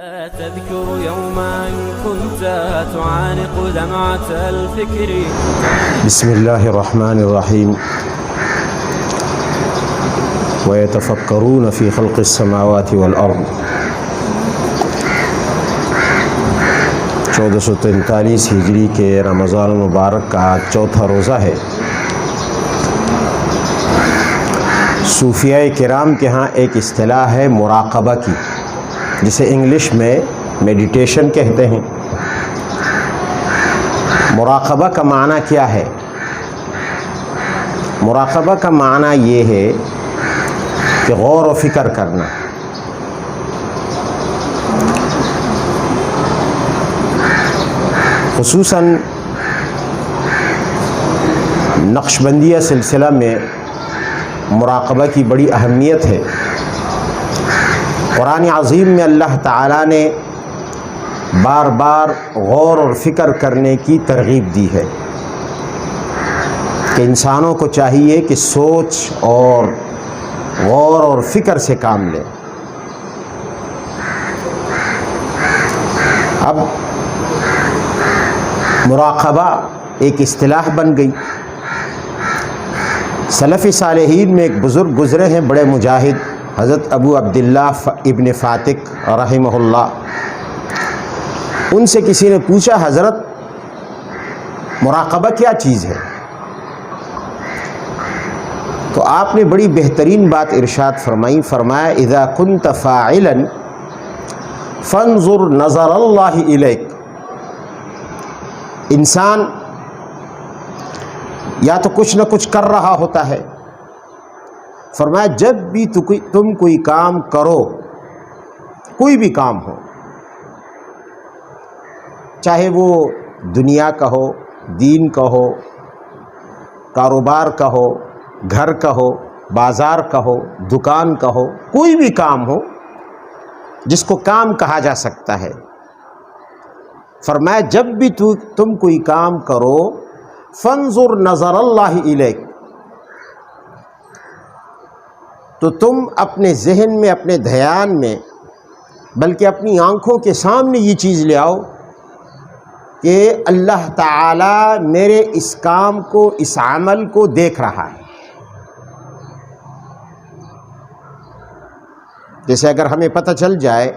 تذكر يوما كنت تعانق دمعة الفكر. بسم الله الرحمن الرحيم. ويتفكرون في خلق السماوات والأرض. 1443 ہجری کے رمضان المبارک کا چوتھا روزہ ہے۔ صوفیاء کرام کے ہاں ایک اصطلاح ہے مراقبہ کی، جسے انگلش میں میڈیٹیشن کہتے ہیں۔ مراقبہ کا معنی کیا ہے؟ مراقبہ کا معنی یہ ہے کہ غور و فکر کرنا۔ خصوصاً نقش بندیہ سلسلہ میں مراقبہ کی بڑی اہمیت ہے۔ قرآن عظیم میں اللہ تعالیٰ نے بار بار غور اور فکر کرنے کی ترغیب دی ہے کہ انسانوں کو چاہیے کہ سوچ اور غور اور فکر سے کام لیں۔ اب مراقبہ ایک اصطلاح بن گئی۔ سلف صالحین میں ایک بزرگ گزرے ہیں، بڑے مجاہد، حضرت ابو عبداللہ ابن فاتق رحمہ اللہ۔ ان سے کسی نے پوچھا، حضرت مراقبہ کیا چیز ہے؟ تو آپ نے بڑی بہترین بات ارشاد فرمایا اذا كنت فاعلا فانظر نظر اللہ الیک۔ انسان یا تو کچھ نہ کچھ کر رہا ہوتا ہے، فرمایا جب بھی تم کوئی کام کرو، کوئی بھی کام ہو، چاہے وہ دنیا کا ہو، دین کا ہو، کاروبار کا ہو، گھر کا ہو، بازار کا ہو، دکان کا ہو، کوئی بھی کام ہو جس کو کام کہا جا سکتا ہے، فرمایا جب بھی تم کوئی کام کرو فانظر نظر اللہ الیک، تو تم اپنے ذہن میں، اپنے دھیان میں، بلکہ اپنی آنکھوں کے سامنے یہ چیز لے آؤ کہ اللہ تعالیٰ میرے اس کام کو، اس عمل کو دیکھ رہا ہے۔ جیسے اگر ہمیں پتہ چل جائے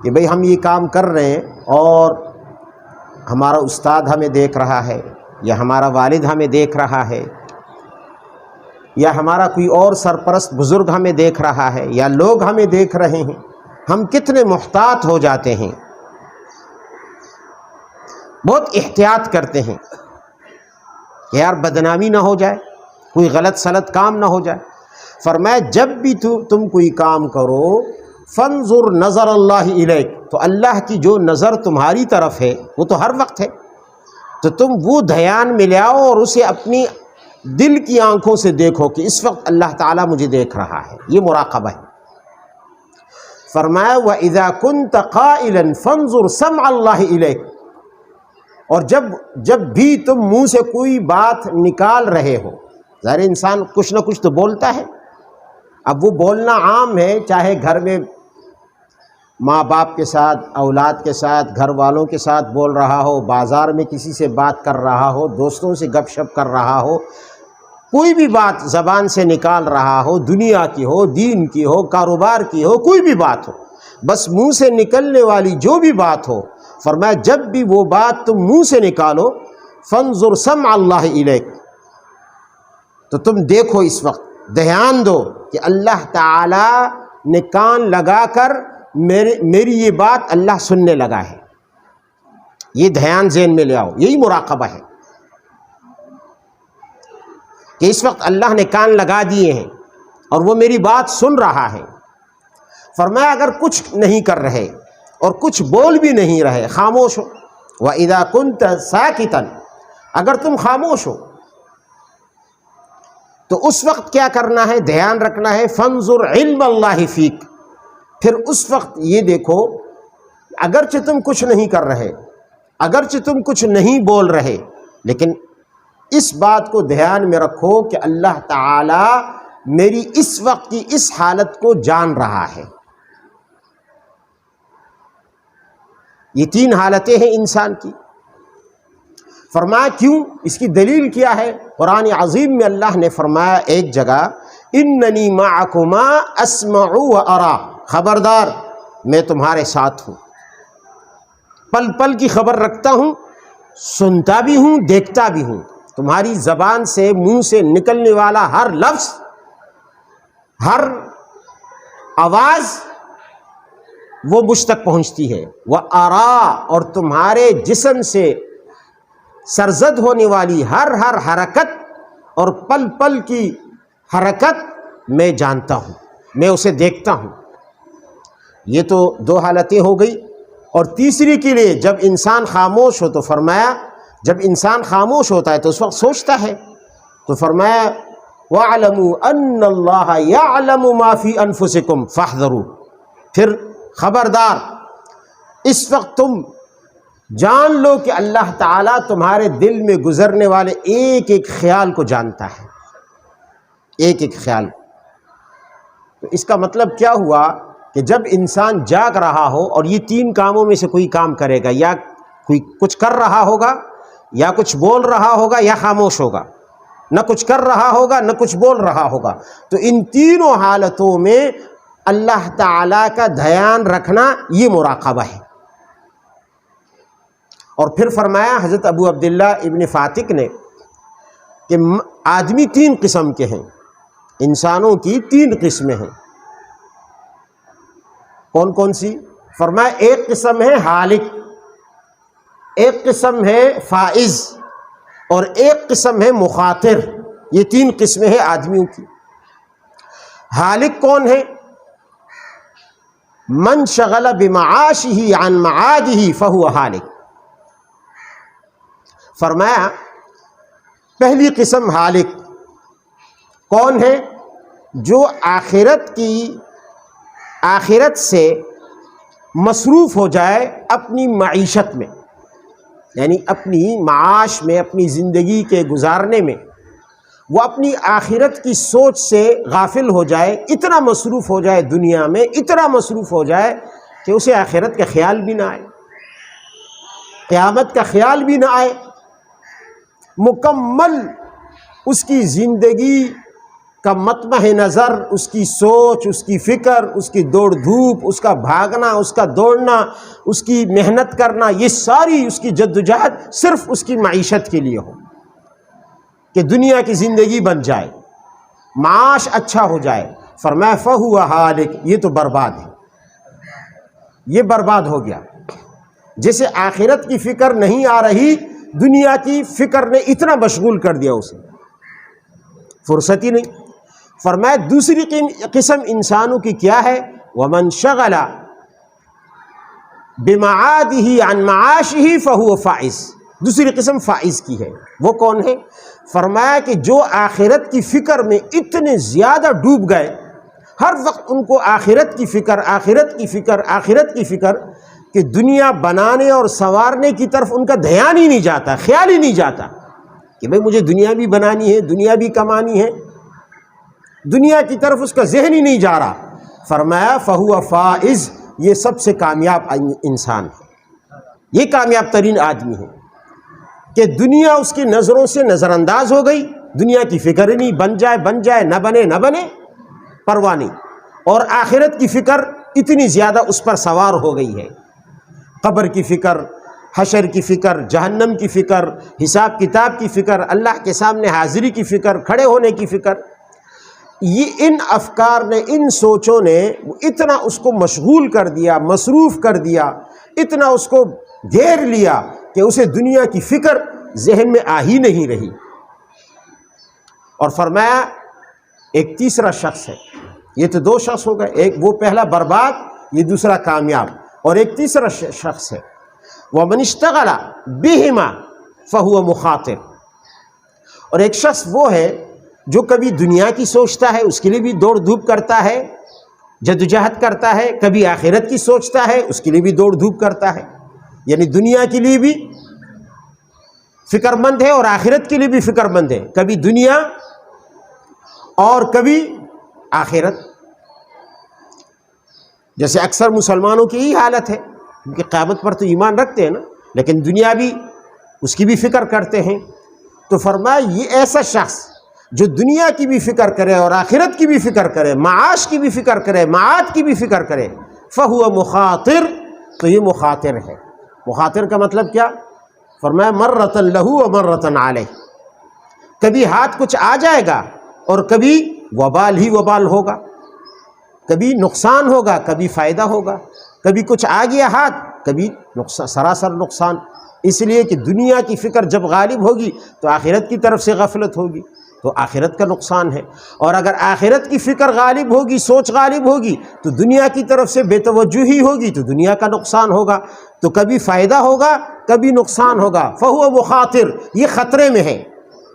کہ بھئی ہم یہ کام کر رہے ہیں اور ہمارا استاد ہمیں دیکھ رہا ہے، یا ہمارا والد ہمیں دیکھ رہا ہے، یا ہمارا کوئی اور سرپرست بزرگ ہمیں دیکھ رہا ہے، یا لوگ ہمیں دیکھ رہے ہیں، ہم کتنے محتاط ہو جاتے ہیں، بہت احتیاط کرتے ہیں کہ یار بدنامی نہ ہو جائے، کوئی غلط سلط کام نہ ہو جائے۔ فرمایا جب بھی تم کوئی کام کرو فانظر نظر اللہ الیک، تو اللہ کی جو نظر تمہاری طرف ہے وہ تو ہر وقت ہے، تو تم وہ دھیان میں لے آؤ اور اسے اپنی دل کی آنکھوں سے دیکھو کہ اس وقت اللہ تعالیٰ مجھے دیکھ رہا ہے۔ یہ مراقبہ ہے۔ فرمایا وَإِذَا كُنْتَ قَائِلًا فَانظُرْ سَمْعَ اللَّهِ إِلَيْكَ، اور جب بھی تم منہ سے کوئی بات نکال رہے ہو، ظاہر انسان کچھ نہ کچھ تو بولتا ہے، اب وہ بولنا عام ہے، چاہے گھر میں ماں باپ کے ساتھ، اولاد کے ساتھ، گھر والوں کے ساتھ بول رہا ہو، بازار میں کسی سے بات کر رہا ہو، دوستوں سے گپ شپ کر رہا ہو، کوئی بھی بات زبان سے نکال رہا ہو، دنیا کی ہو، دین کی ہو، کاروبار کی ہو، کوئی بھی بات ہو، بس منہ سے نکلنے والی جو بھی بات ہو، فرمایا جب بھی وہ بات تم منہ سے نکالو فانظر سمع اللہ الیک، تو تم دیکھو، اس وقت دھیان دو کہ اللہ تعالی نے کان لگا کر میری یہ بات اللہ سننے لگا ہے۔ یہ دھیان ذہن میں لے آؤ، یہی مراقبہ ہے کہ اس وقت اللہ نے کان لگا دیے ہیں اور وہ میری بات سن رہا ہے۔ فرمایا اگر کچھ نہیں کر رہے اور کچھ بول بھی نہیں رہے، خاموش ہو، وَإِذَا كُنْتَ سَاكِتًا، اگر تم خاموش ہو تو اس وقت کیا کرنا ہے، دھیان رکھنا ہے، فَانظُرْ عِلْمَ اللَّهِ فِيكَ، پھر اس وقت یہ دیکھو اگرچہ تم کچھ نہیں کر رہے، اگرچہ تم کچھ نہیں بول رہے، لیکن اس بات کو دھیان میں رکھو کہ اللہ تعالی میری اس وقت کی اس حالت کو جان رہا ہے۔ یہ تین حالتیں ہیں انسان کی۔ فرمایا کیوں؟ اس کی دلیل کیا ہے؟ قرآن عظیم میں اللہ نے فرمایا ایک جگہ اننی معکما اسمع و ارا، خبردار میں تمہارے ساتھ ہوں، پل پل کی خبر رکھتا ہوں، سنتا بھی ہوں، دیکھتا بھی ہوں۔ تمہاری زبان سے، منہ سے نکلنے والا ہر لفظ، ہر آواز وہ مجھ تک پہنچتی ہے۔ وَأَرَا، اور تمہارے جسم سے سرزد ہونے والی ہر حرکت اور پل پل کی حرکت میں جانتا ہوں، میں اسے دیکھتا ہوں۔ یہ تو دو حالتیں ہو گئی۔ اور تیسری کے لیے جب انسان خاموش ہو تو فرمایا، جب انسان خاموش ہوتا ہے تو اس وقت سوچتا ہے، تو فرمایا وَاعْلَمُوا أَنَّ اللَّهَ يَعْلَمُ مَا فِي أَنفُسِكُمْ فَاحْذَرُوا، پھر خبردار اس وقت تم جان لو کہ اللہ تعالیٰ تمہارے دل میں گزرنے والے ایک ایک خیال کو جانتا ہے، ایک ایک خیال۔ تو اس کا مطلب کیا ہوا کہ جب انسان جاگ رہا ہو اور یہ تین کاموں میں سے کوئی کام کرے گا، یا کوئی کچھ کر رہا ہوگا، یا کچھ بول رہا ہوگا، یا خاموش ہوگا، نہ کچھ کر رہا ہوگا نہ کچھ بول رہا ہوگا، تو ان تینوں حالتوں میں اللہ تعالیٰ کا دھیان رکھنا یہ مراقبہ ہے۔ اور پھر فرمایا حضرت ابو عبداللہ ابن فاتق نے کہ آدمی تین قسم کے ہیں، انسانوں کی تین قسمیں ہیں۔ کون کون سی؟ فرمایا ایک قسم ہے ہالک، ایک قسم ہے فائز، اور ایک قسم ہے مخاطر۔ یہ تین قسمیں ہیں آدمیوں کی۔ ہالک کون ہے؟ من شغل بمعاشہ عن معادہ فہو ہالک۔ فرمایا پہلی قسم ہالک کون ہے؟ جو آخرت سے مصروف ہو جائے اپنی معیشت میں، یعنی اپنی معاش میں، اپنی زندگی کے گزارنے میں وہ اپنی آخرت کی سوچ سے غافل ہو جائے، اتنا مصروف ہو جائے دنیا میں، اتنا مصروف ہو جائے کہ اسے آخرت کا خیال بھی نہ آئے، قیامت کا خیال بھی نہ آئے، مکمل اس کی زندگی کا مطمع نظر، اس کی سوچ، اس کی فکر، اس کی دوڑ دھوپ، اس کا بھاگنا، اس کا دوڑنا، اس کی محنت کرنا، یہ ساری اس کی جدوجہد صرف اس کی معیشت کے لیے ہو کہ دنیا کی زندگی بن جائے، معاش اچھا ہو جائے۔ فرمایا فہو ہالک، یہ تو برباد ہے، یہ برباد ہو گیا۔ جسے آخرت کی فکر نہیں آ رہی، دنیا کی فکر نے اتنا مشغول کر دیا اسے، فرصت ہی نہیں۔ فرمایا دوسری قسم انسانوں کی کیا ہے؟ وَمَنْ شَغَلَ بِمَعَادِهِ عَنْ مَعَاشِهِ فَهُوَ فَائِزٌ۔ دوسری قسم فائز کی ہے۔ وہ کون ہے؟ فرمایا کہ جو آخرت کی فکر میں اتنے زیادہ ڈوب گئے، ہر وقت ان کو آخرت کی فکر، آخرت کی فکر، آخرت کی فکر، کہ دنیا بنانے اور سنوارنے کی طرف ان کا دھیان ہی نہیں جاتا، خیال ہی نہیں جاتا کہ بھئی مجھے دنیا بھی بنانی ہے، دنیا بھی کمانی ہے، دنیا کی طرف اس کا ذہن ہی نہیں جا رہا۔ فرمایا فہو فائز، یہ سب سے کامیاب انسان ہے، یہ کامیاب ترین آدمی ہے کہ دنیا اس کی نظروں سے نظر انداز ہو گئی، دنیا کی فکر ہی نہیں، بن جائے بن جائے، نہ بنے نہ بنے، پرواہ نہیں، اور آخرت کی فکر اتنی زیادہ اس پر سوار ہو گئی ہے، قبر کی فکر، حشر کی فکر، جہنم کی فکر، حساب کتاب کی فکر، اللہ کے سامنے حاضری کی فکر، کھڑے ہونے کی فکر۔ یہ ان افکار نے، ان سوچوں نے اتنا اس کو مشغول کر دیا، مصروف کر دیا، اتنا اس کو گھیر لیا کہ اسے دنیا کی فکر ذہن میں آ ہی نہیں رہی۔ اور فرمایا ایک تیسرا شخص ہے، یہ تو دو شخص ہو گئے، ایک وہ پہلا برباد، یہ دوسرا کامیاب، اور ایک تیسرا شخص ہے وَمَنِ اشْتَغَلَ بِهِمَا فَهُوَ مُخَاطِرٌ۔ اور ایک شخص وہ ہے جو کبھی دنیا کی سوچتا ہے، اس کے لیے بھی دوڑ دھوپ کرتا ہے، جدوجہد کرتا ہے، کبھی آخرت کی سوچتا ہے، اس کے لیے بھی دوڑ دھوپ کرتا ہے، یعنی دنیا کے لیے بھی فکر مند ہے اور آخرت کے لیے بھی فکر مند ہے، کبھی دنیا اور کبھی آخرت۔ جیسے اکثر مسلمانوں کی یہی حالت ہے کیونکہ قیامت پر تو ایمان رکھتے ہیں نا، لیکن دنیا بھی اس کی بھی فکر کرتے ہیں۔ تو فرمایا یہ ایسا شخص جو دنیا کی بھی فکر کرے اور آخرت کی بھی فکر کرے، معاش کی بھی فکر کرے، معاد کی بھی فکر کرے، فَهُوَ مُخَاطِر، تو یہ مخاطر ہے۔ مخاطر کا مطلب کیا؟ فرمایا مَرَّةً لَهُ وَمَرَّةً عَلَيْهِ، کبھی ہاتھ کچھ آ جائے گا اور کبھی وبال ہی وبال ہوگا، کبھی نقصان ہوگا کبھی فائدہ ہوگا، کبھی کچھ آ گیا ہاتھ کبھی سراسر نقصان۔ اس لیے کہ دنیا کی فکر جب غالب ہوگی تو آخرت کی طرف سے غفلت ہوگی، تو آخرت کا نقصان ہے، اور اگر آخرت کی فکر غالب ہوگی، سوچ غالب ہوگی، تو دنیا کی طرف سے بے توجہی ہوگی تو دنیا کا نقصان ہوگا، تو کبھی فائدہ ہوگا کبھی نقصان ہوگا۔ فَهُوَ مُخَاطِر، یہ خطرے میں ہے،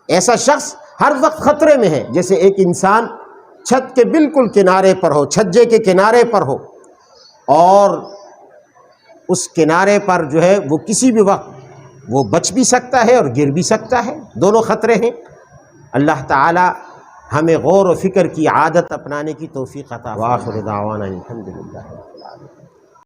ایسا شخص ہر وقت خطرے میں ہے۔ جیسے ایک انسان چھت کے بالکل کنارے پر ہو، چھجے کے کنارے پر ہو، اور اس کنارے پر جو ہے وہ کسی بھی وقت وہ بچ بھی سکتا ہے اور گر بھی سکتا ہے، دونوں خطرے ہیں۔ اللہ تعالی ہمیں غور و فکر کی عادت اپنانے کی توفیق عطا فرمائے۔ وآخر دعوانا الحمدللہ رب العالمین۔